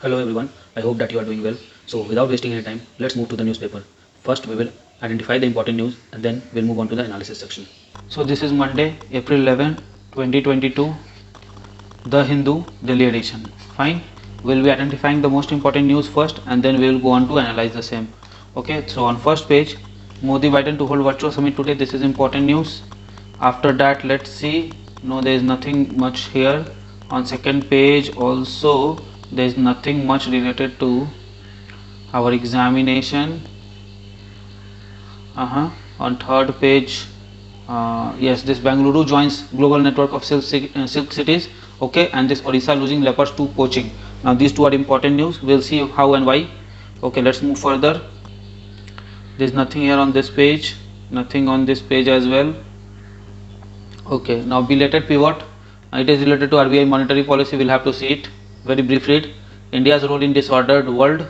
Hello everyone, I hope that you are doing well. So without wasting any time, let's move to the newspaper. First we will identify the important news and then we'll move on to the analysis section. So this is Monday, April 11, 2022, The Hindu Daily Edition. Fine, we'll be identifying the most important news first and then we will go on to analyze the same. Okay, so on first page, Modi Biden to hold virtual summit today. This is important news. After that, let's see. No, there is nothing much here. On second page also there is nothing much related to our examination. On third page, yes, this Bengaluru joins global network of silk cities. Okay, and this Odisha losing leopards to poaching. Now these two are important news. We'll see how and why. Okay, let's move further. There's nothing here on this page, nothing on this page as well. Okay, now belated pivot. It is related to RBI monetary policy. We'll have to see it. Very brief read. India's role in disordered world.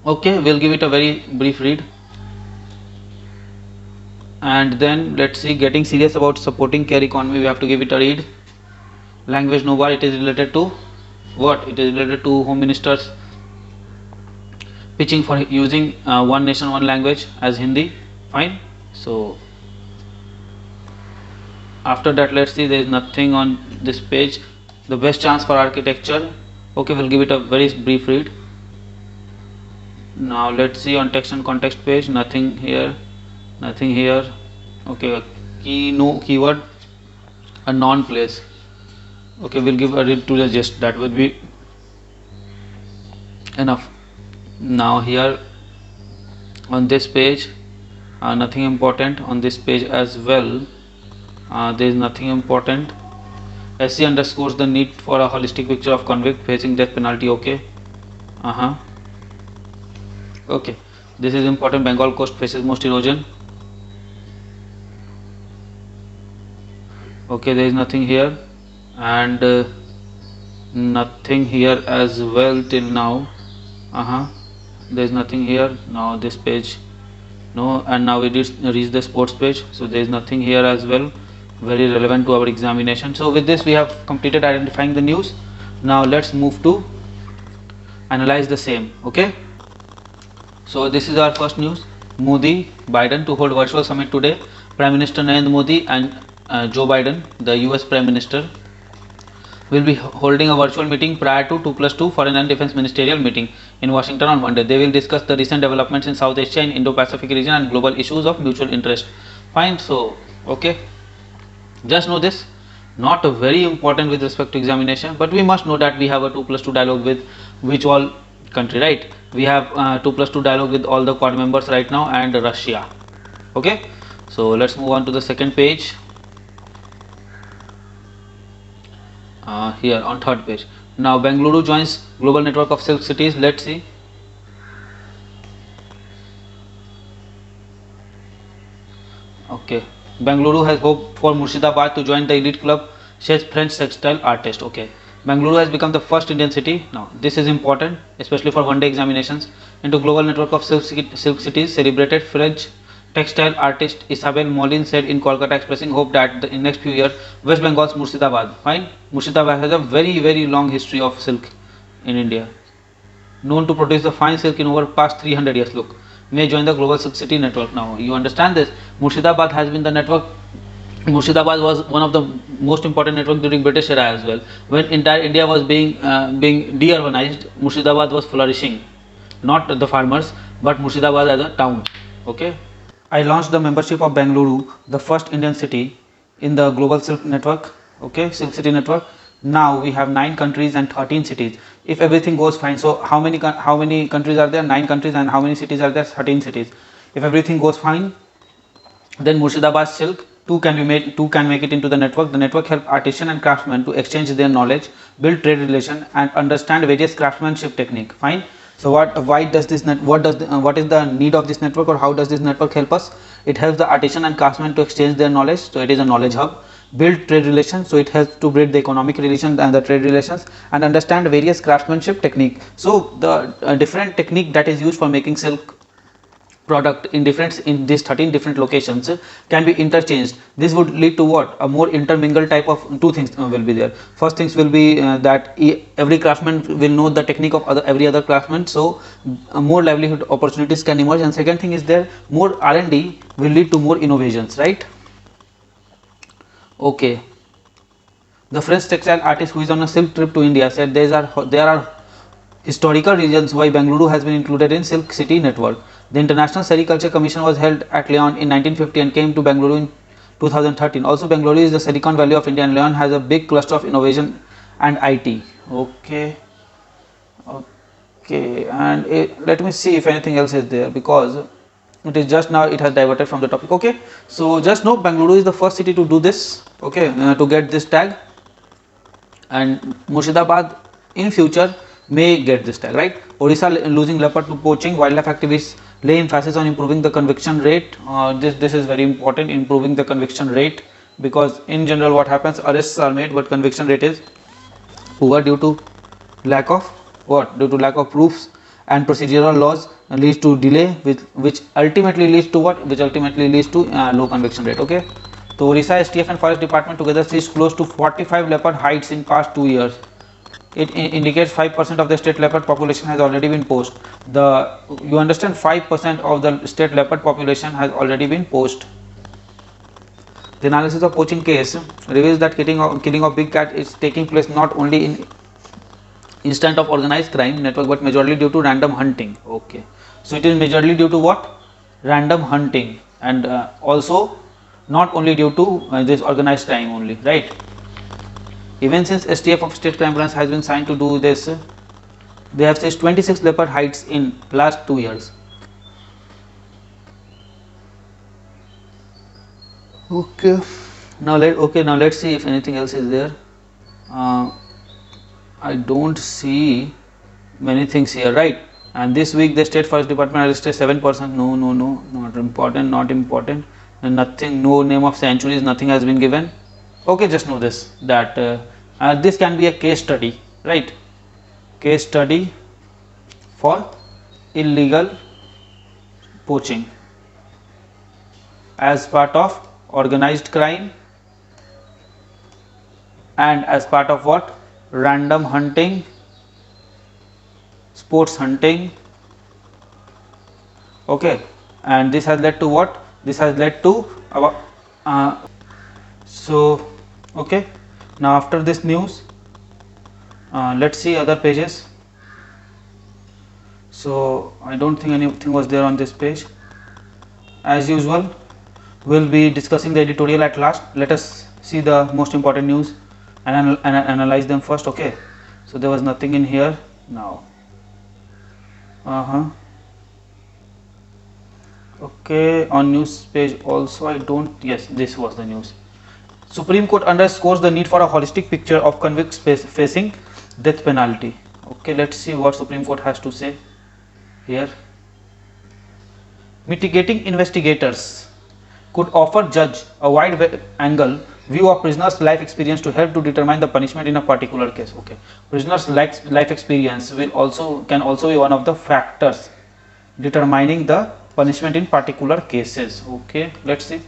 Okay, we'll give it a very brief read. And then let's see, getting serious about supporting care economy. We have to give it a read. Language no bar. It is related to what? It is related to Home Minister's pitching for using one nation one language as Hindi. Fine. So after that, let's see, there is nothing on this page. The best chance for architecture. Okay, we'll give it a very brief read. Now let's see on text and context page. Nothing here, nothing here. Okay, keyword, a non place. Okay, we'll give a read to the gist. That would be enough. Now here on this page, nothing important on this page as well. There is nothing important. SC underscores the need for a holistic picture of convict facing death penalty. Okay. Okay, this is important. Bengal coast faces most erosion. Okay, there is nothing here and nothing here as well till now. There is nothing here. Now this page, no, and now we reach the sports page, so there is nothing here as well. Very relevant to our examination. So with this we have completed identifying the news. Now let's move to analyze the same. Okay, so this is our first news. Modi Biden to hold virtual summit today. Prime Minister Narendra Modi and Joe Biden, the US Prime Minister, will be holding a virtual meeting prior to 2+2 Foreign and Defense Ministerial meeting in Washington on Monday. They will discuss the recent developments in South Asia and Indo-Pacific region and global issues of mutual interest. Fine. So okay, just know this, not very important with respect to examination, but we must know that we have a 2+2 dialogue with which all country, right? We have 2+2 dialogue with all the Quad members right now and Russia. Okay, so let's move on to the second page. Here on third page. Now Bengaluru joins global network of silk cities. Let's see. Okay, Bengaluru has hope for Murshidabad to join the elite club, says French textile artist. Okay, Bengaluru has become the first Indian city. Now this is important, especially for one-day examinations, into global network of silk cities. Celebrated French textile artist Isabelle Molin said in Kolkata, expressing hope that in next few years West Bengal's Murshidabad. Fine, Murshidabad has a very long history of silk in India, known to produce the fine silk in over past 300 years. Look, may join the global silk city network. Now you understand this. Murshidabad has been the network. Murshidabad was one of the most important network during British era as well. When entire India was being de-urbanized, Murshidabad was flourishing. Not the farmers, but Murshidabad as a town. Okay, I launched the membership of Bengaluru, the first Indian city in the global silk network. Okay, silk city network. Now we have 9 countries and 13 cities. If everything goes fine, so how many countries are there? 9 countries. And how many cities are there? 13 cities. If everything goes fine, then Murshidabad silk two can make it into the network. The network help artisan and craftsmen to exchange their knowledge, build trade relation, and understand various craftsmanship technique. Fine. So what is the need of this network, or how does this network help us? It helps the artisan and craftsmen to exchange their knowledge. So it is a knowledge hub. Build trade relations, so it helps to build the economic relations and the trade relations, and understand various craftsmanship technique. So the different technique that is used for making silk product in these 13 different locations can be interchanged. This would lead to what? A more intermingled type of two things will be there. First things will be that every craftsman will know the technique of every other craftsman, so more livelihood opportunities can emerge. And second thing is there, more R&D will lead to more innovations, right? Okay, the French textile artist who is on a silk trip to India said there are historical reasons why Bengaluru has been included in Silk City network. The International Sericulture Commission was held at Leon in 1950 and came to Bengaluru in 2013. Also, Bengaluru is the Silicon Valley of India and Leon has a big cluster of innovation and IT. Okay, okay, and let me see if anything else is there, because it is just now it has diverted from the topic. Okay, so just know Bengaluru is the first city to do this, okay, to get this tag, and Murshidabad in future may get this tag, right? Odisha losing leopard to poaching. Wildlife activists lay emphasis on improving the conviction rate. This is very important, improving the conviction rate, because in general what happens, arrests are made but conviction rate is poor due to lack of what? Due to lack of proofs, and procedural laws leads to delay, which ultimately leads to what? Which ultimately leads to low conviction rate. Okay, so Odisha STF and Forest Department together seized close to 45 leopard hides in past 2 years. It indicates 5% of the state leopard population has already been poached. You understand, 5% of the state leopard population has already been poached. The analysis of poaching case reveals that killing of big cat is taking place not only in instant of organized crime network but majorly due to random hunting. Okay, so it is majorly due to what? Random hunting, and also not only due to this organized crime only, right? Even since STF of State Crime Branch has been signed to do this, they have seized 26 leopard hides in last 2 years. Okay, now let's see if anything else is there. I don't see many things here, right? And this week the State Forest Department arrested 7%. No, not important, and nothing, no name of sanctuaries, nothing has been given. Okay, just know this, that this can be a case study, right? Case study for illegal poaching as part of organized crime and as part of what? Random hunting, sports hunting. Okay, and this has led to what? This has led to our so okay, now after this news let's see other pages. So I don't think anything was there on this page. As usual, we'll be discussing the editorial at last. Let us see the most important news and analyze them first. Okay, so there was nothing in here now. Okay, on news page also I don't, yes, this was the news. Supreme Court underscores the need for a holistic picture of convicts facing death penalty. Okay, let's see what Supreme Court has to say here. Mitigating investigators could offer judge a wide angle view of prisoner's life experience to help to determine the punishment in a particular case. Okay, prisoner's life experience can also be one of the factors determining the punishment in particular cases. Okay, let's see.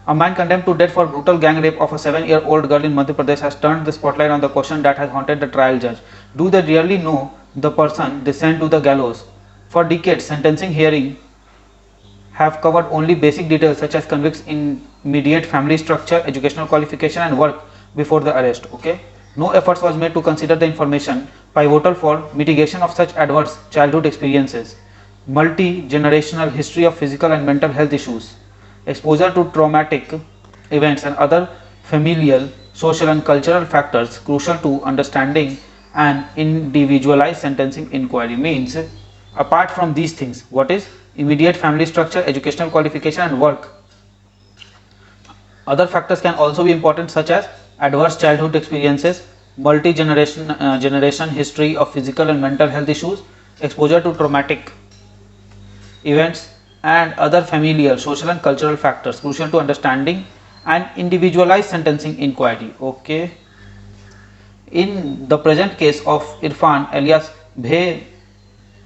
A man condemned to death for brutal gang rape of a 7-year-old girl in Madhya Pradesh has turned the spotlight on the question that has haunted the trial judge. Do they really know the person they sent to the gallows? For decades, sentencing hearing have covered only basic details such as convicts' immediate family structure, educational qualification and work before the arrest. Okay, no efforts was made to consider the information pivotal for mitigation of such adverse childhood experiences, multi-generational history of physical and mental health issues, exposure to traumatic events and other familial, social and cultural factors crucial to understanding an individualized sentencing inquiry. Means, apart from these things, what is immediate family structure, educational qualification and work, other factors can also be important such as adverse childhood experiences, multi-generation history of physical and mental health issues, exposure to traumatic events and other familial, social and cultural factors crucial to understanding an individualized sentencing inquiry. Okay, in the present case of Irfan alias Bhai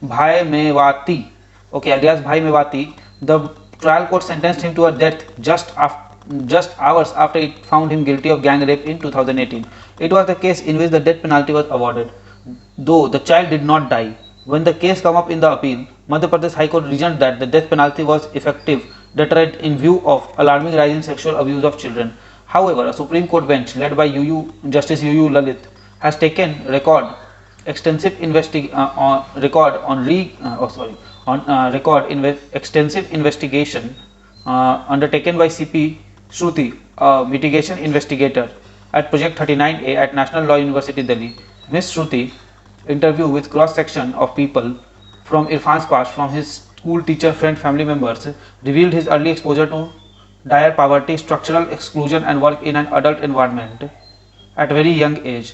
Mewati, okay, alias Bhai Mewati, the trial court sentenced him to a death just hours after it found him guilty of gang rape in 2018. It was the case in which the death penalty was awarded, though the child did not die. When the case came up in the appeal, Madhya Pradesh High Court reasoned that the death penalty was effective deterrent in view of alarming rise in sexual abuse of children. However, a Supreme Court bench led by Justice UU Lalit has taken extensive record on re oh sorry on record extensive investigation undertaken by CP Shruti, a mitigation investigator at Project 39A at National Law University Delhi. Ms. Shruti interview with cross section of people from Irfan's past, from his school teacher, friend, family members, revealed his early exposure to dire poverty, structural exclusion, and work in an adult environment at a very young age.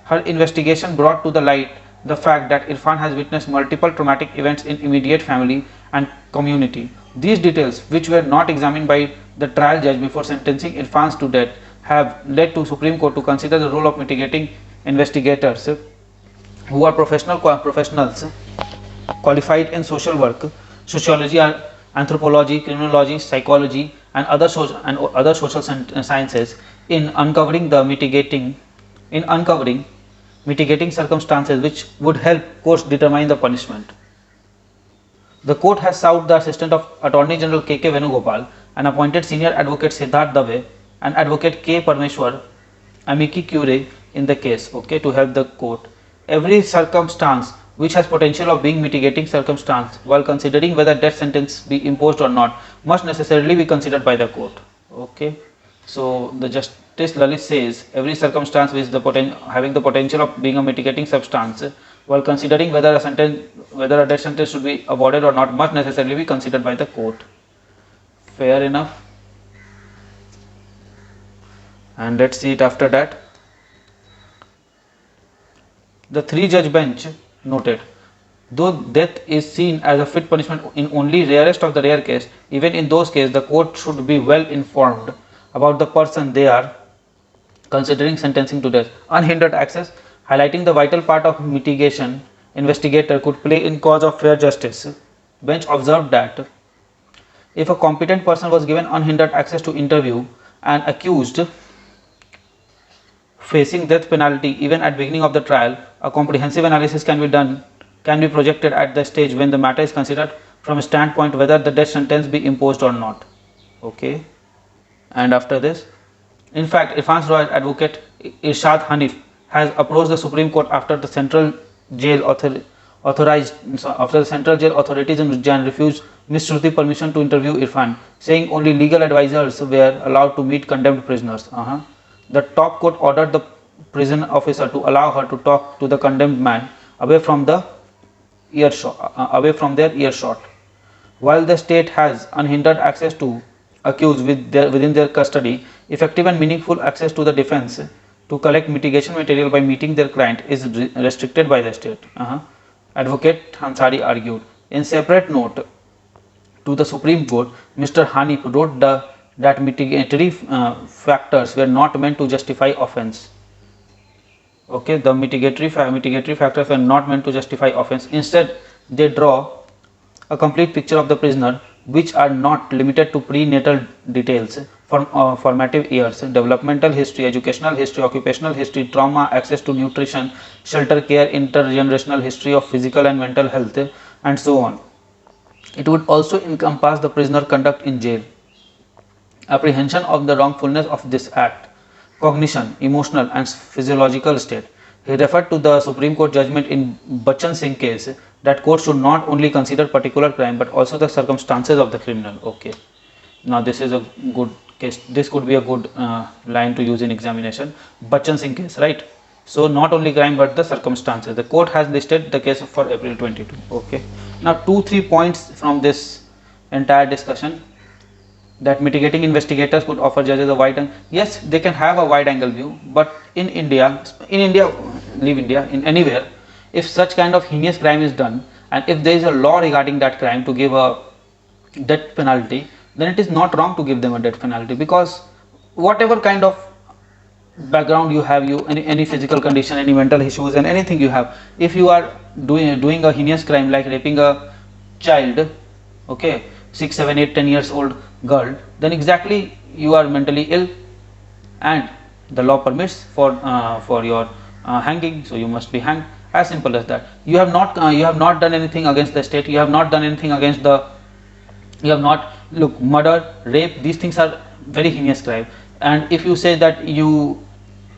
Her investigation brought to the light the fact that Irfan has witnessed multiple traumatic events in immediate family and community. These details, which were not examined by the trial judge before sentencing Irfan to death, have led to Supreme Court to consider the role of mitigating investigators who are professionals qualified in social work, sociology, anthropology, criminology, psychology, and other social sciences in uncovering mitigating circumstances which would help courts determine the punishment. The court has sought the assistant of Attorney General K.K. Venugopal and appointed senior advocate Siddharth Dave and advocate K. Parmeshwar, amici curiae, in the case, okay, to help the court. Every circumstance which has potential of being mitigating circumstance while considering whether death sentence be imposed or not must necessarily be considered by the court. Okay, so the Justice Lalit says every circumstance which having the potential of being a mitigating substance while considering whether a death sentence should be awarded or not must necessarily be considered by the court. Fair enough. And let's see it after that. The three-judge bench noted, though death is seen as a fit punishment in only rarest of the rare case, even in those cases the court should be well informed about the person they are considering sentencing to death. Unhindered access, highlighting the vital part of mitigation investigator could play in cause of fair justice. Bench observed that if a competent person was given unhindered access to interview an accused facing death penalty even at beginning of the trial, a comprehensive analysis can be projected at the stage when the matter is considered from a standpoint whether the death sentence be imposed or not. Okay, and after this, in fact, Irfan's lawyer advocate Irshad Hanif has approached the Supreme Court after the Central Jail authorities in Ujjain refused Ms. Shruti permission to interview Irfan, saying only legal advisors were allowed to meet condemned prisoners. The top court ordered the prison officer to allow her to talk to the condemned man away from their earshot. While the state has unhindered access to accused within their custody, effective and meaningful access to the defense to collect mitigation material by meeting their client is restricted by the state. Advocate Hansari argued. In separate note to the Supreme Court, Mr. Hanif wrote that mitigatory factors were not meant to justify offence. Okay, the mitigatory factors were not meant to justify offence. Instead, they draw a complete picture of the prisoner, which are not limited to prenatal details, formative years, developmental history, educational history, occupational history, trauma, access to nutrition, shelter care, intergenerational history of physical and mental health, and so on. It would also encompass the prisoner conduct in jail, apprehension of the wrongfulness of this act, cognition, emotional and physiological state. He referred to the Supreme Court judgment in Bachchan Singh case that court should not only consider particular crime but also the circumstances of the criminal. Okay, now this is a good case. This could be a good line to use in examination. Bachchan Singh case, right? So not only crime but the circumstances. The court has listed the case for April 22. Okay, now 2-3 points from this entire discussion. That mitigating investigators could offer judges a wide angle. Yes, they can have a wide angle view, but in India, leave India, in anywhere, if such kind of heinous crime is done and if there is a law regarding that crime to give a death penalty, then it is not wrong to give them a death penalty, because whatever kind of background you have, any physical condition, any mental issues and anything you have, if you are doing a heinous crime like raping a child, okay, 6, 7, 8, 10 years old girl, then exactly you are mentally ill, and the law permits for your hanging, so you must be hanged. As simple as that. You have not done anything against the state. You have not done anything against the. You have not, look, murder, rape. These things are very heinous crime. And if you say that you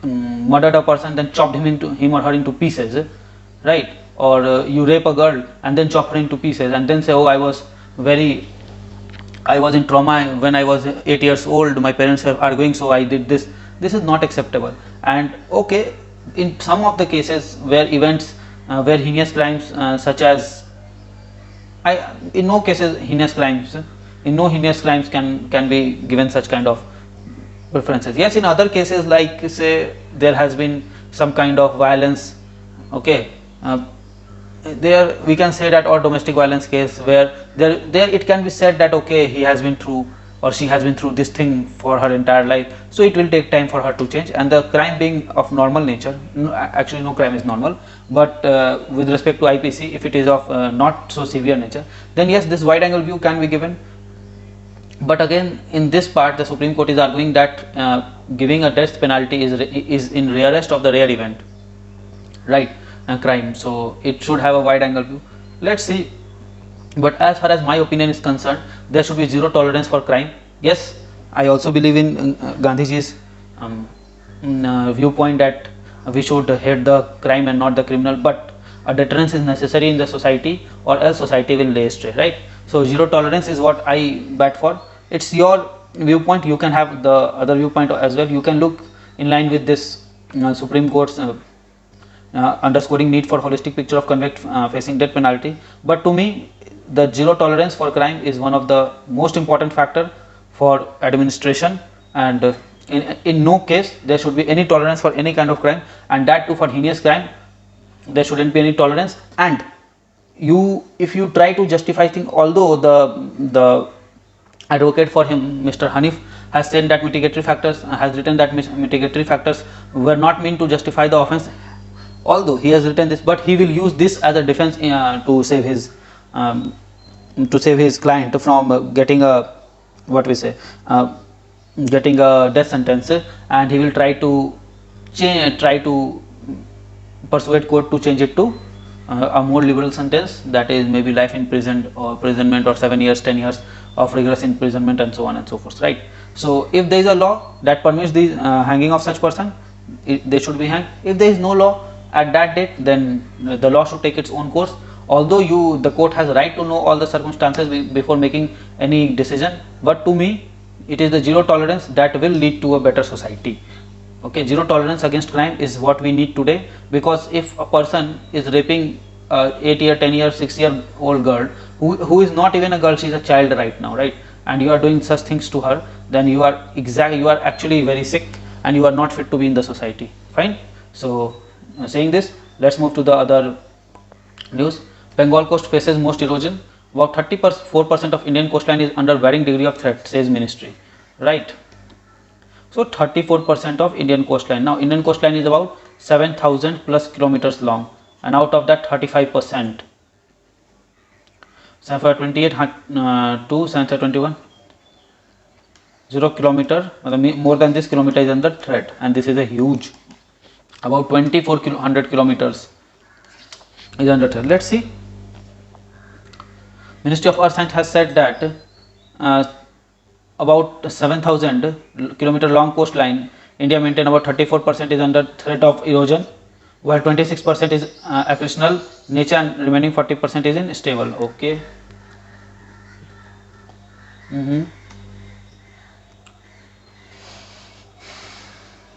murdered a person, then chopped him or her into pieces, right? Or you rape a girl and then chop her into pieces, and then say, oh, I was in trauma when I was 8 years old. My parents were arguing, so I did this. This is not acceptable. And okay, in some of the cases where where heinous crimes such as in no cases heinous crimes, in no heinous crimes can be given such kind of preferences. Yes, in other cases, like say there has been some kind of violence, okay. There we can say that, or domestic violence case where there it can be said that okay, he has been through or she has been through this thing for her entire life, so it will take time for her to change. And the crime being of normal nature, actually no crime is normal, but with respect to IPC, if it is of not so severe nature, then yes, this wide angle view can be given. But again, in this part, the Supreme Court is arguing that giving a death penalty is in rarest of the rare event, right? Crime, so it should have a wide angle view. Let's see. But as far as my opinion is concerned, there should be zero tolerance for crime. Yes, I also believe in Gandhiji's viewpoint that we should hate the crime and not the criminal, but a deterrence is necessary in the society, or else society will lay astray, right? So zero tolerance is what I bat for. It's your viewpoint. You can have the other viewpoint as well. You can look in line with this Supreme Court's underscoring need for holistic picture of convict facing death penalty. But to me, the zero tolerance for crime is one of the most important factor for administration, and in no case there should be any tolerance for any kind of crime, and that too for heinous crime there shouldn't be any tolerance. And if you try to justify things, although the advocate for him, Mr. Hanif, has said that mitigatory factors, has written that mitigatory factors were not meant to justify the offense, although he has written this, but he will use this as a defense to save his client from getting a, what we say, getting a death sentence, and he will try to persuade court to change it to a more liberal sentence, that is maybe life in prison or imprisonment, or 7 years, 10 years of rigorous imprisonment, and so on and so forth, right? So if there is a law that permits the hanging of such person, they should be hanged. If there is no law at that date, then the law should take its own course, although the court has a right to know all the circumstances before making any decision. But to me, it is the zero tolerance that will lead to a better society. Okay, zero tolerance against crime is what we need today, because if a person is raping 8-year, 10-year, 6-year-old girl who is not even a girl, she is a child right now, right? And you are doing such things to her, then you are actually very sick, and you are not fit to be in the society. Fine. So saying this, let's move to the other news. Bengal coast faces most erosion. About 34% of Indian coastline is under varying degree of threat, says ministry, right? So 34% of Indian coastline. Now Indian coastline is about 7,000 plus kilometers long, and out of that 35%, 728 to 721, 0 kilometer, more than this kilometer is under threat, and this is a huge, about 2,400 kilometers is under threat. Let's see. Ministry of Earth Science has said that about 7,000 kilometer long coastline, India maintain about 34% is under threat of erosion, while 26% is accretional nature, and remaining 40% is in stable. Okay.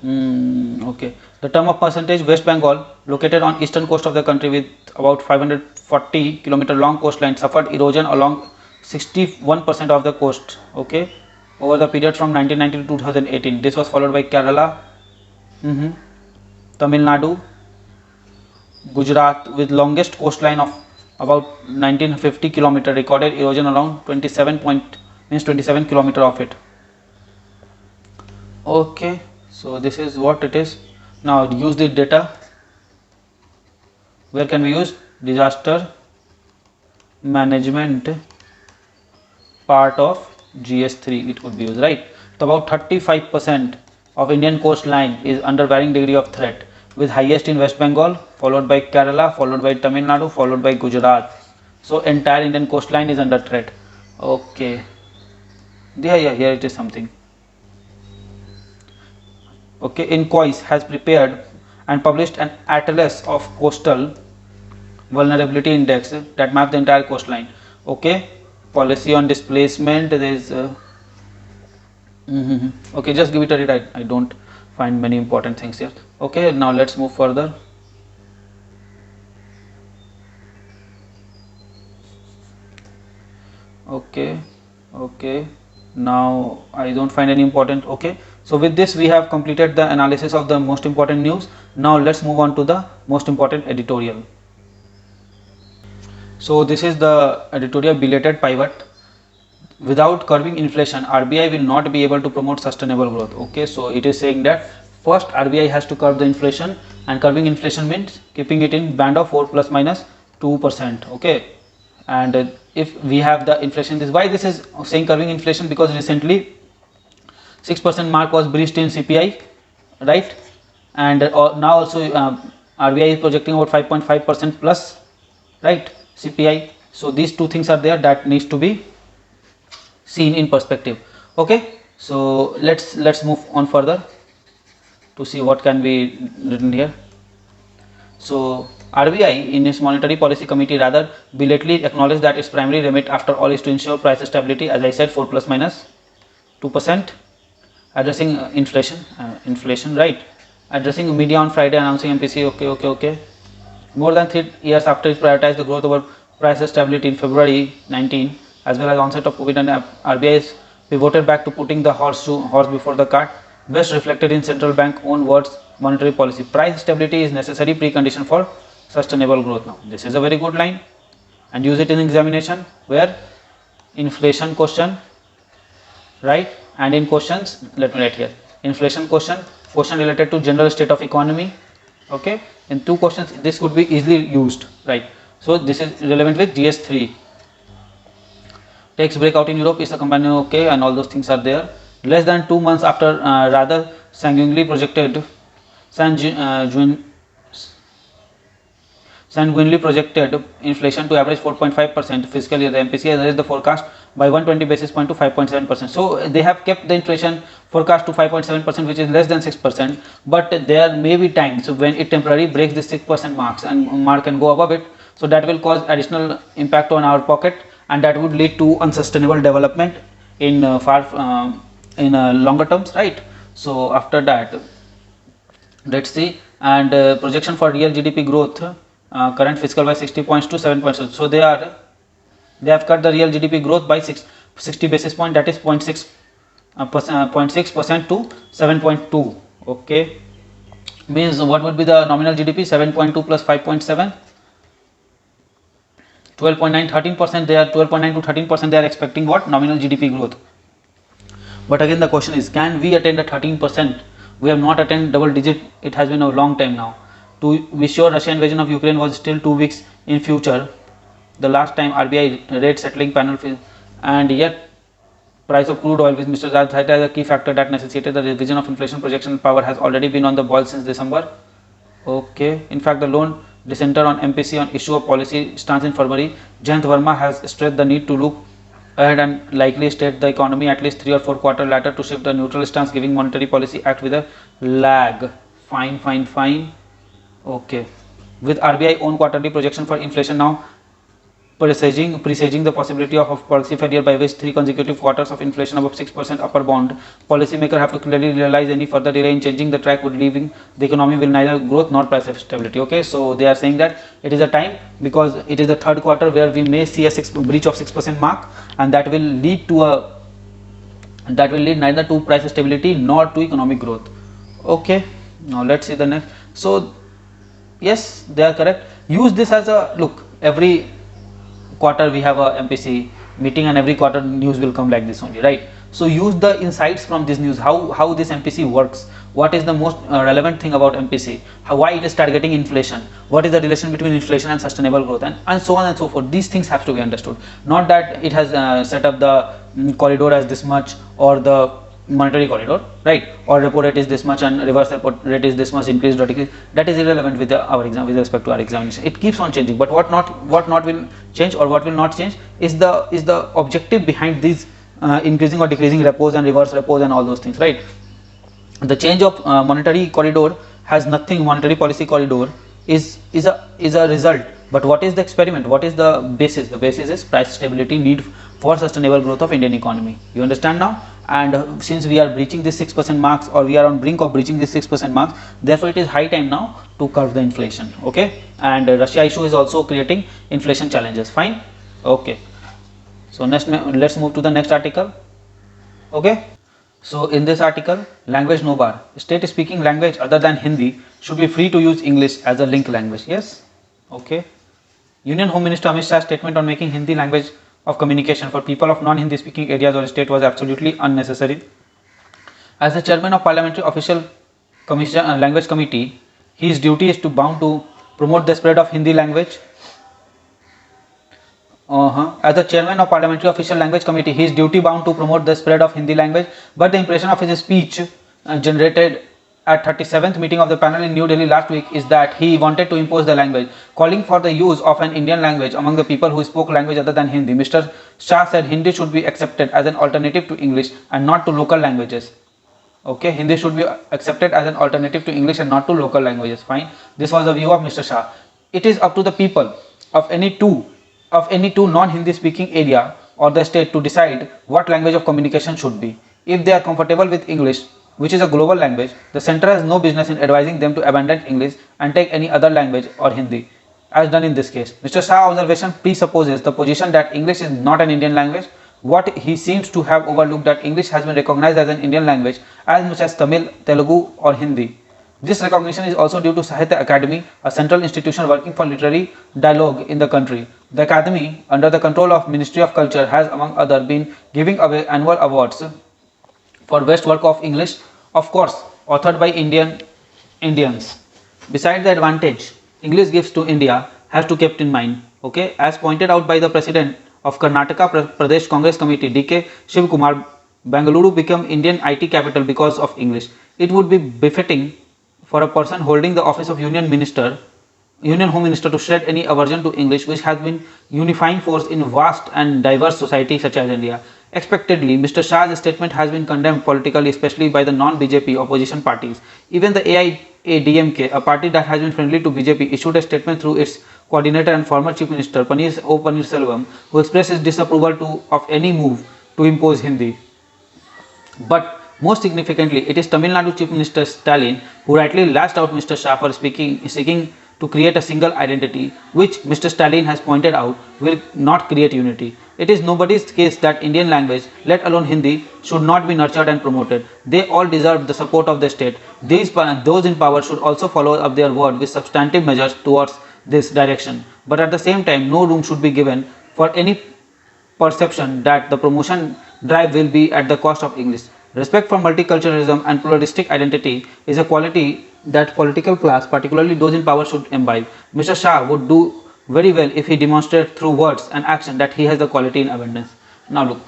Okay. The term of percentage, West Bengal, located on eastern coast of the country with about 540 kilometer long coastline, suffered erosion along 61% of the coast. Okay, over the period from 1990 to 2018. This was followed by Kerala, Tamil Nadu, Gujarat, with longest coastline of about 1950 kilometer, recorded erosion around 27 kilometer of it. Okay, so this is what it is. Now use the data. Where can we use? Disaster management part of GS3 it could be used, right? So about 35% of Indian coastline is under varying degree of threat, with highest in West Bengal, followed by Kerala, followed by Tamil Nadu, followed by Gujarat. So entire Indian coastline is under threat. Okay. Yeah, here it is something. Okay, INCOIS has prepared and published an atlas of coastal vulnerability index that maps the entire coastline. Okay, policy on displacement, there is okay, just give it a read. I don't find many important things here. Okay, now let's move further. Okay, now I don't find any important. Okay, so with this we have completed the analysis of the most important news. Now let's move on to the most important editorial. So this is the editorial belated pivot. Without curbing inflation, RBI will not be able to promote sustainable growth. Okay, so it is saying that first RBI has to curb the inflation, and curbing inflation means keeping it in band of 4 plus minus 2%. Okay, and if we have the inflation, this why this is saying curbing inflation, because recently 6% mark was breached in CPI, right? And now also RBI is projecting about 5.5% plus, right, CPI. So these two things are there that needs to be seen in perspective. Okay, so let's move on further to see what can be written here. So RBI in its monetary policy committee rather belatedly acknowledged that its primary remit after all is to ensure price stability, as I said, 4 plus minus 2%, addressing inflation, right? Addressing media on Friday, announcing MPC. Okay. More than 3 years after it prioritized the growth over price stability in February 19, as well as onset of COVID, and RBI is pivoted back to putting the horse before the cart, best reflected in central bank own words, monetary policy. Price stability is necessary precondition for sustainable growth. Now this is a very good line, and use it in examination where inflation question, right? And in questions, let me write here, inflation question related to general state of economy. Okay, in 2 questions this could be easily used, right? So this is relevant with GS3. Takes breakout in Europe, is a company, okay, and all those things are there. Less than 2 months after rather sanguinely projected inflation to average 4.5% fiscal year, the MPC has raised the forecast by 120 basis point to 5.7%. So they have kept the inflation forecast to 5.7%, which is less than 6%, but there may be times when it temporarily breaks the 6% mark and go above it. So that will cause additional impact on our pocket, and that would lead to unsustainable development in longer terms, right? So after that, let's see, and projection for real GDP growth current fiscal by 60 points to 7 points. So they have cut the real GDP growth by 60 basis point, that is 0.6% to 7.2. okay, means what would be the nominal GDP? 7.2 plus 5.7, 12.9, 13%. They are 12.9 to 13%. They are expecting what? Nominal GDP growth. But again the question is, can we attain the 13%? We have not attained double digit. It has been a long time now. To be sure, Russian invasion of Ukraine was still 2 weeks in future. The last time RBI rate settling panel, and yet price of crude oil, with Mr. Zad cited as a key factor that necessitated the revision of inflation projection power, has already been on the boil since December. Okay, in fact the lone dissenter on MPC on issue of policy stance in February, Jayant Verma, has stressed the need to look ahead and likely state the economy at least 3 or 4 quarters later to shift the neutral stance, giving monetary policy act with a lag. Fine. Okay, with RBI own quarterly projection for inflation now presaging the possibility of policy failure by which 3 consecutive quarters of inflation above 6% upper bound, policymakers have to clearly realize any further delay in changing the track would leaving the economy will neither growth nor price stability. Okay, so they are saying that it is a time, because it is the 3rd quarter where we may see a breach of 6% mark, and that will lead neither to price stability nor to economic growth. Okay, now let's see the next. So yes, they are correct. Use this as a look. Every quarter we have a MPC meeting, and every quarter news will come like this only, right? So use the insights from this news, how this MPC works, what is the most relevant thing about MPC, why it is targeting inflation, what is the relation between inflation and sustainable growth, and so on and so forth. These things have to be understood, not that it has set up the corridor as this much, or the monetary corridor, right, or repo rate is this much and reverse repo rate is this much, increased or decreased. That is irrelevant with our exam, with respect to our examination. It keeps on changing, but what not will change, or what will not change, is the objective behind these increasing or decreasing repos and reverse repos and all those things, right. The change of monetary corridor has nothing. Monetary policy corridor is a result, but what is the experiment, what is the basis? The basis is price stability, need for sustainable growth of Indian economy. You understand now? And since we are breaching this 6% marks, or we are on brink of breaching this 6% marks, therefore it is high time now to curb the inflation. Okay, and Russia issue is also creating inflation challenges. Fine. Okay, so next let's move to the next article. Okay, so in this article, language no bar, state speaking language other than Hindi should be free to use English as a link language. Yes. Okay, Union Home Minister Amit Shah's statement on making Hindi language of communication for people of non-Hindi speaking areas or state was absolutely unnecessary. As the chairman of Parliamentary Official Commission Language Committee, his duty is to bound to promote the spread of Hindi language. As the chairman of Parliamentary Official Language Committee, he is duty bound to promote the spread of Hindi language, but the impression of his speech generated at 37th meeting of the panel in New Delhi last week is that he wanted to impose the language, calling for the use of an Indian language among the people who spoke language other than Hindi. Mr. Shah said Hindi should be accepted as an alternative to English and not to local languages. Okay, Hindi should be accepted as an alternative to English and not to local languages. Fine. This was the view of Mr. Shah. It is up to the people of any two non-Hindi speaking area or the state to decide what language of communication should be. If they are comfortable with English, which is a global language, the center has no business in advising them to abandon English and take any other language or Hindi, as done in this case. Mr. Shah's observation presupposes the position that English is not an Indian language. What he seems to have overlooked that English has been recognized as an Indian language as much as Tamil, Telugu or Hindi. This recognition is also due to Sahitya Academy, a central institution working for literary dialogue in the country. The Academy, under the control of Ministry of Culture, has among other been giving away annual awards for best work of English, of course, authored by Indians. Besides the advantage English gives to India, has to kept in mind. Okay, as pointed out by the President of Karnataka Pradesh Congress Committee, D.K. Shiv Kumar, Bengaluru became Indian IT capital because of English. It would be befitting for a person holding the office of Union Home Minister to shed any aversion to English, which has been unifying force in vast and diverse society such as India. Expectedly, Mr. Shah's statement has been condemned politically, especially by the non-BJP opposition parties. Even the AIADMK, a party that has been friendly to BJP, issued a statement through its coordinator and former Chief Minister Paneerselvam, who expressed his disapproval of any move to impose Hindi. But most significantly, it is Tamil Nadu Chief Minister Stalin who rightly lashed out Mr. Shah for seeking to create a single identity, which Mr. Stalin has pointed out will not create unity. It is nobody's case that Indian language, let alone Hindi, should not be nurtured and promoted. They all deserve the support of the state. Those in power should also follow up their word with substantive measures towards this direction. But at the same time, no room should be given for any perception that the promotion drive will be at the cost of English. Respect for multiculturalism and pluralistic identity is a quality that political class, particularly those in power, should imbibe. Mr. Shah would do very well if he demonstrated through words and action that he has the quality in abundance. Now look,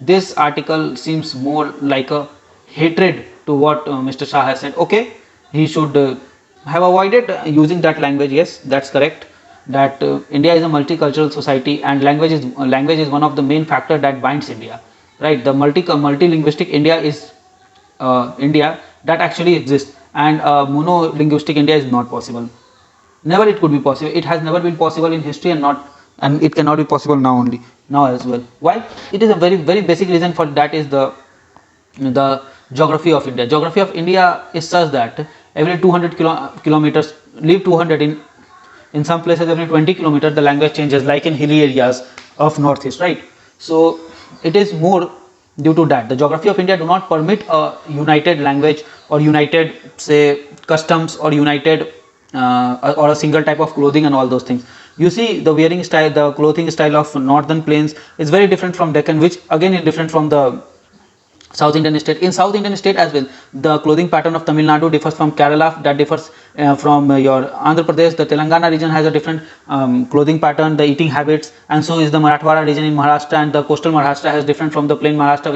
this article seems more like a hatred to what Mr. Shah has said. Okay, he should have avoided using that language. Yes, that's correct. That India is a multicultural society and language is one of the main factors that binds India. Right, the multilinguistic India is India that actually exists, and monolinguistic India is not possible. Never it could be possible. It has never been possible in history, and it cannot be possible now as well. Why? It is a very basic reason for that is the geography of India. Geography of India is such that every 200 kilometers, leave 200 in some places every 20 kilometers the language changes, like in hilly areas of northeast, right? So it is more due to that. The geography of India do not permit a united language or united, say, customs or united or a single type of clothing and all those things. You see, the wearing style, the clothing style of northern plains is very different from Deccan, which again is different from the South Indian state. In South Indian state as well, the clothing pattern of Tamil Nadu differs from Kerala, that differs from your Andhra Pradesh. The Telangana region has a different clothing pattern, the eating habits, and so is the Marathwada region in Maharashtra, and the coastal Maharashtra has different from the plain Maharashtra,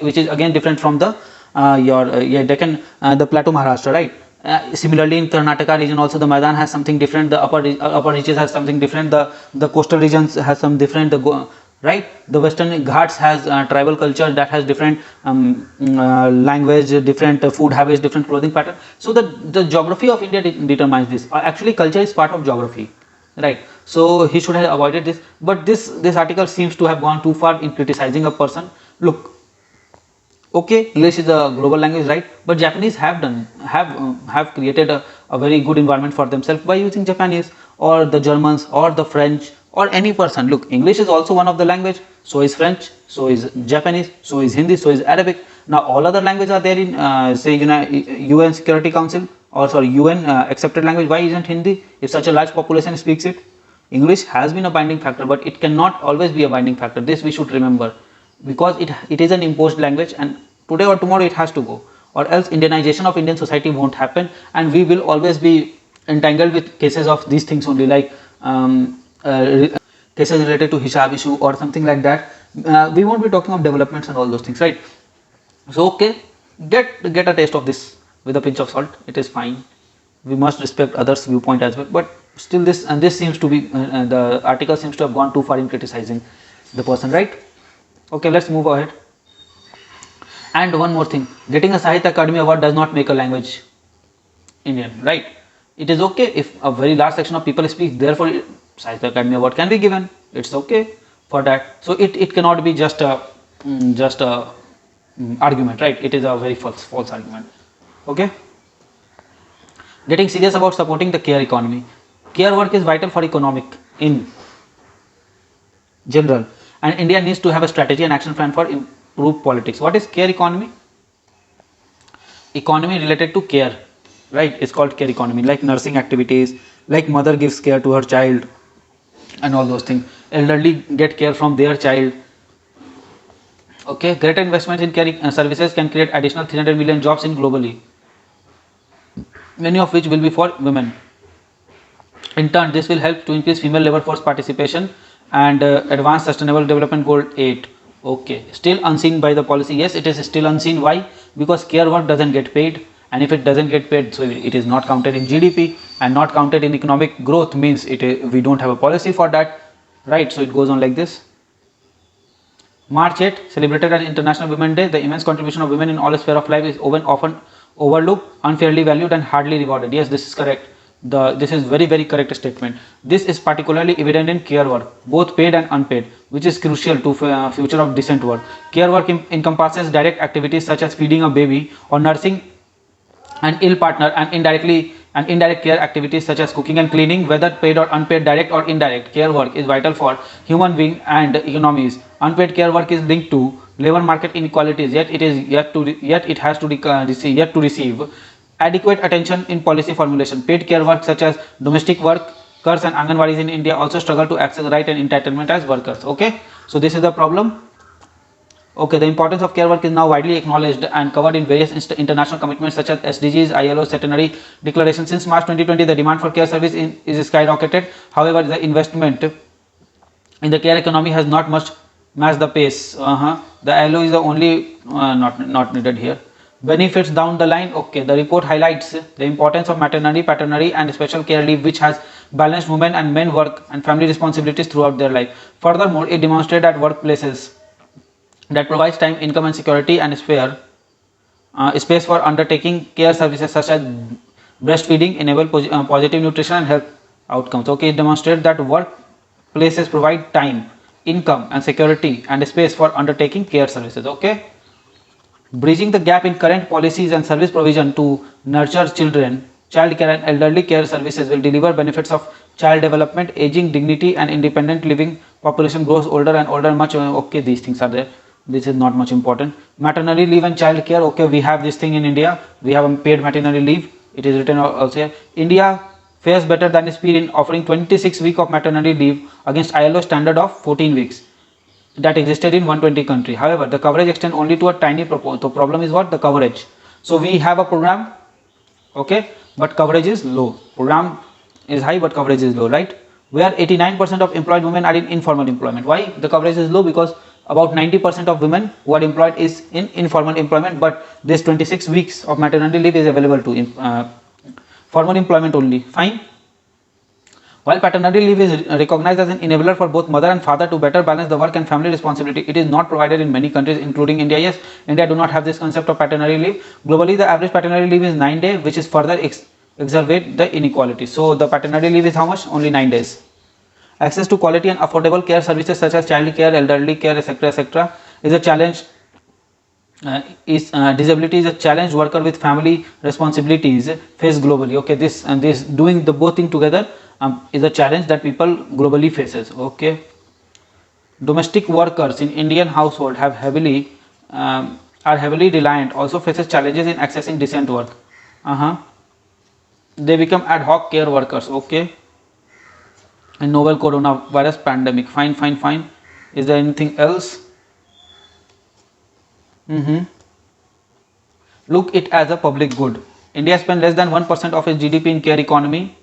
which is again different from the Deccan, the plateau Maharashtra, right? Similarly, in Karnataka region also the Maidan has something different. The upper reaches has something different. The coastal regions has some different. Right, the Western Ghats has tribal culture that has different language, different food habits, different clothing pattern. So the geography of India determines this. Actually, culture is part of geography, right? So he should have avoided this. But this article seems to have gone too far in criticizing a person. Look, okay, English is a global language, right? But Japanese have created a very good environment for themselves by using Japanese, or the Germans, or the French, or any person. Look, English is also one of the language, so is French, so is Japanese, so is Hindi, so is Arabic. Now all other languages are there in say UN Security Council, or sorry, UN accepted language. Why isn't Hindi? If such a large population speaks it. English has been a binding factor, but it cannot always be a binding factor. This we should remember, because it is an imposed language, and today or tomorrow it has to go, or else Indianization of Indian society won't happen, and we will always be entangled with cases of these things only, like cases related to hijab issue or something like that. We won't be talking of developments and all those things, right? So okay, get a taste of this with a pinch of salt. It is fine. We must respect others' viewpoint as well, but still this seems to be the article seems to have gone too far in criticizing the person, right? Okay, let's move ahead. And one more thing, getting a Sahitya Academy award does not make a language Indian, right? It is okay if a very large section of people speak, therefore Sahitya Academy award can be given. It's okay for that. So it cannot be just a argument, right? It is a very false argument. Okay. Getting serious about supporting the care economy. Care work is vital for economic in general, and India needs to have a strategy and action plan for improved politics. What is care economy? Economy related to care, right? It's called care economy, like nursing activities, like mother gives care to her child, and all those things. Elderly get care from their child. Okay, greater investments in care services can create additional 300 million jobs in globally, many of which will be for women. In turn, this will help to increase female labor force participation and advance sustainable development goal 8. Okay, still unseen by the policy. Yes, it is still unseen. Why? Because care work doesn't get paid, and if it doesn't get paid, so it is not counted in GDP, and not counted in economic growth means we don't have a policy for that, right? So it goes on like this. March 8, celebrated as International Women's Day. The immense contribution of women in all spheres of life is often overlooked, unfairly valued, and hardly rewarded. Yes, this is correct. This is very correct statement. This is particularly evident in care work, both paid and unpaid, which is crucial to future of decent work. Care work encompasses direct activities such as feeding a baby or nursing an ill partner, and indirect care activities such as cooking and cleaning, whether paid or unpaid, direct or indirect. Care work is vital for human being and economies. Unpaid care work is linked to labor market inequalities, yet it has to receive adequate attention in policy formulation. Paid care work such as domestic workers and Anganwadis in India also struggle to access right and entitlement as workers. Okay, so this is the problem. Okay, the importance of care work is now widely acknowledged and covered in various international commitments such as SDGs, ILO Centenary Declaration. Since March 2020, the demand for care service is skyrocketed. However, the investment in the care economy has not much matched the pace. The ILO is the only not needed here. Benefits down the line. Okay, the report highlights the importance of maternity, paternity, and special care leave, which has balanced women and men work and family responsibilities throughout their life. Furthermore, it demonstrated that workplaces that provides time, income, and security and space for undertaking care services such as breastfeeding enable positive nutrition and health outcomes. Okay, it demonstrates that workplaces provide time, income, and security and space for undertaking care services. Okay, bridging the gap in current policies and service provision to nurture children, child care and elderly care services will deliver benefits of child development, aging, dignity, and independent living. Population grows older and older. Okay, these things are there. This is not much important. Maternity leave and child care. Okay, we have this thing in India. We have paid maternity leave. It is written also here. India fares better than its peer in offering 26 weeks of maternity leave against ILO standard of 14 weeks. that existed in 120 country. However, the coverage extends only to a tiny proportion. The problem is what? The coverage. So we have a program, okay, but coverage is low. Program is high but coverage is low, right? Where 89% of employed women are in informal employment. Why the coverage is low? Because about 90% of women who are employed is in informal employment, but this 26 weeks of maternity leave is available to formal employment only. Fine. While paternity leave is recognized as an enabler for both mother and father to better balance the work and family responsibility, it is not provided in many countries, including India. Yes, India do not have this concept of paternity leave. Globally, the average paternity leave is 9 days, which is further exacerbate the inequality. So the paternity leave is how much? Only 9 days. Access to quality and affordable care services such as child care, elderly care, etc., is a challenge. Disability is a challenge worker with family responsibilities face globally. Okay, this doing the both thing together is a challenge that people globally faces. Okay, domestic workers in Indian household have are heavily reliant, also faces challenges in accessing decent work. They become ad hoc care workers. Okay, and novel coronavirus pandemic. Fine. Is there anything else? Look it as a public good. India spends less than 1% of its GDP in care economy.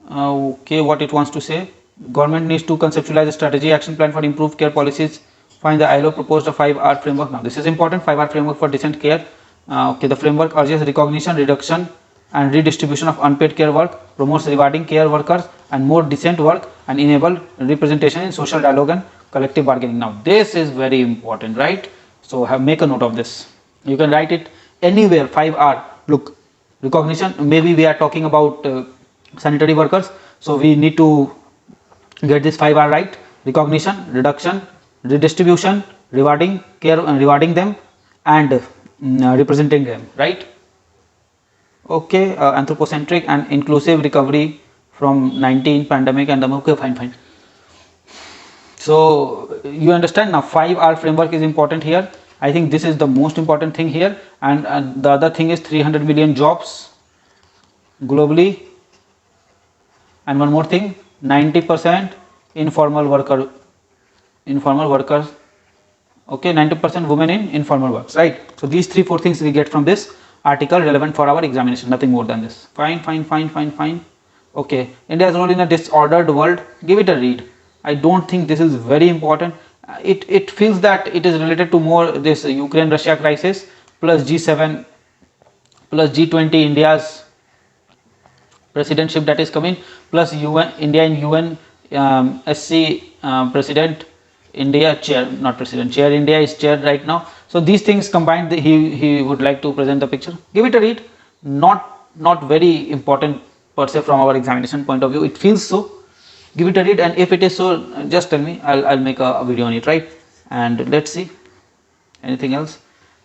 Okay, what it wants to say? Government needs to conceptualize a strategy action plan for improved care policies. Find the ILO proposed a 5R framework. Now this is important. 5R framework for decent care. Okay, the framework urges recognition, reduction and redistribution of unpaid care work, promotes rewarding care workers and more decent work, and enable representation in social dialogue and collective bargaining. Now this is very important, right? So make a note of this. You can write it anywhere. 5R. Look, recognition, maybe we are talking about sanitary workers, so we need to get this 5R right. Recognition, reduction, redistribution, rewarding care, rewarding them, and representing them, right? Okay, anthropocentric and inclusive recovery from 19 pandemic and okay, fine. So you understand now 5R framework is important here. I think this is the most important thing here, and the other thing is 300 million jobs globally, and one more thing, 90% informal workers. Okay, 90% women in informal works, right? So these 3-4 things we get from this article relevant for our examination, nothing more than this. Fine. Okay, India's role in a disordered world, give it a read. I don't think this is very important. It feels that it is related to more this Ukraine Russia crisis plus G7 plus G20 India's presidentship that is coming, plus UN, India in UN SC president, India chair, not president, chair, India is chair right now. So these things combined, he would like to present the picture. Give it a read. Not very important per se from our examination point of view. It feels so. Give it a read, and if it is so, just tell me. I'll make a video on it, right? And let's see. Anything else?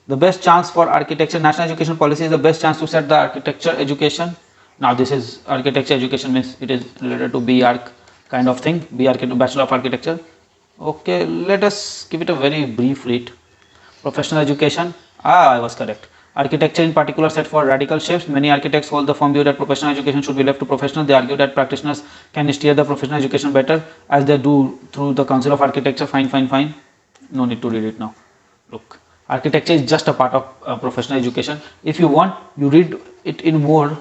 The best chance for architecture. National education policy is the best chance to set the architecture education. Now this is architecture education, means it is related to BArch kind of thing. BArch, Bachelor of Architecture. Okay, let us give it a very brief read. Professional education. I was correct. Architecture in particular set for radical shifts. Many architects hold the firm view that professional education should be left to professionals. They argue that practitioners can steer the professional education better as they do through the Council of Architecture. Fine. No need to read it now. Look, architecture is just a part of professional education. If you want, you read it in more.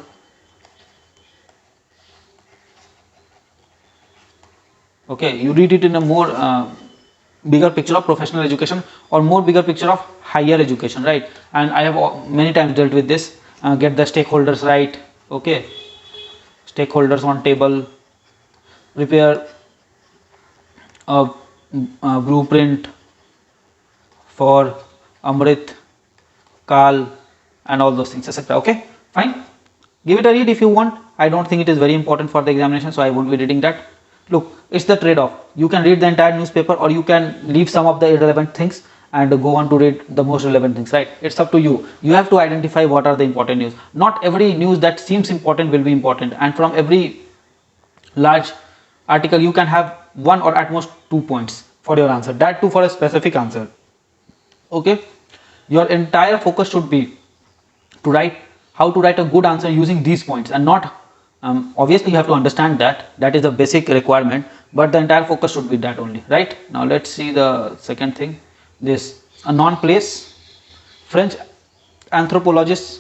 Okay, you read it in a more bigger picture of professional education, or more bigger picture of higher education, right? And I have many times dealt with this. Get the stakeholders right. Okay, stakeholders on table. Prepare a blueprint for Amrit, Kal, and all those things, etc. Okay, fine. Give it a read if you want. I don't think it is very important for the examination, so I won't be reading that. Look, it's the trade-off. You can read the entire newspaper, or you can leave some of the irrelevant things and go on to read the most relevant things, right? It's up to you. You have to identify what are the important news. Not every news that seems important will be important, and from every large article you can have 1 or at most 2 points for your answer, that too for a specific answer. Okay, your entire focus should be to write how to write a good answer using these points, and not obviously you have to understand that is a basic requirement, but the entire focus should be that only, right? Now let's see the second thing, this a non-place. French anthropologists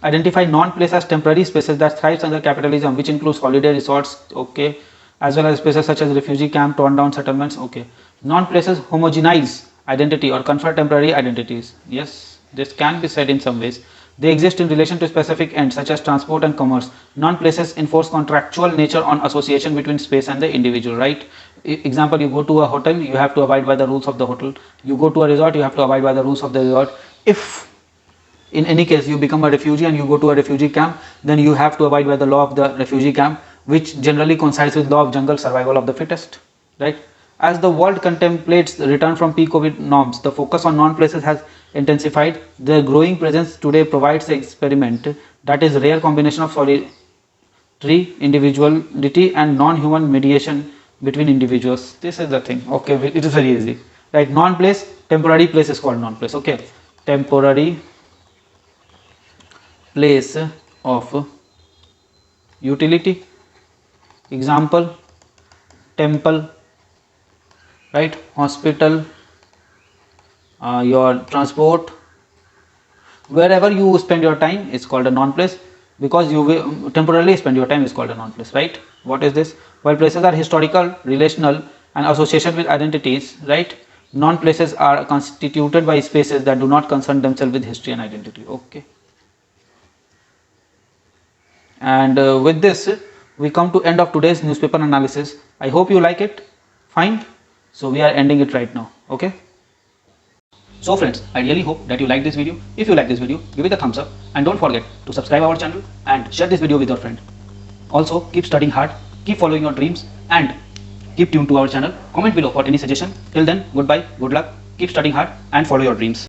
identify non-place as temporary spaces that thrives under capitalism, which includes holiday resorts, okay, as well as spaces such as refugee camp, torn down settlements, okay. Non-places homogenize identity or confer temporary identities. Yes, this can be said in some ways. They exist in relation to specific ends such as transport and commerce. Non-places enforce contractual nature on association between space and the individual, right? Example, you go to a hotel, you have to abide by the rules of the hotel. You go to a resort, you have to abide by the rules of the resort. If in any case you become a refugee and you go to a refugee camp, then you have to abide by the law of the refugee camp, which generally coincides with law of jungle, survival of the fittest, right? As the world contemplates the return from pre-COVID norms, the focus on non-places has intensified. Their growing presence today provides an experiment that is rare combination of solitary individuality and non-human mediation between individuals. This is the thing. Okay, it is very easy, right? Non-place, temporary place is called non-place. Okay, temporary place of utility. Example, temple, right? Hospital, your transport, wherever you spend your time is called a non-place, because you will temporarily spend your time is called a non-place, right? What is this? While places are historical, relational and association with identities, right? Non-places are constituted by spaces that do not concern themselves with history and identity. Okay, and with this we come to end of today's newspaper analysis. I hope you like it. Fine, so we are ending it right now. Okay, so friends, I really hope that you like this video. If you like this video, give it a thumbs up and don't forget to subscribe our channel and share this video with your friend. Also, keep studying hard, keep following your dreams and keep tuned to our channel. Comment below for any suggestion. Till then, goodbye, good luck, keep studying hard and follow your dreams.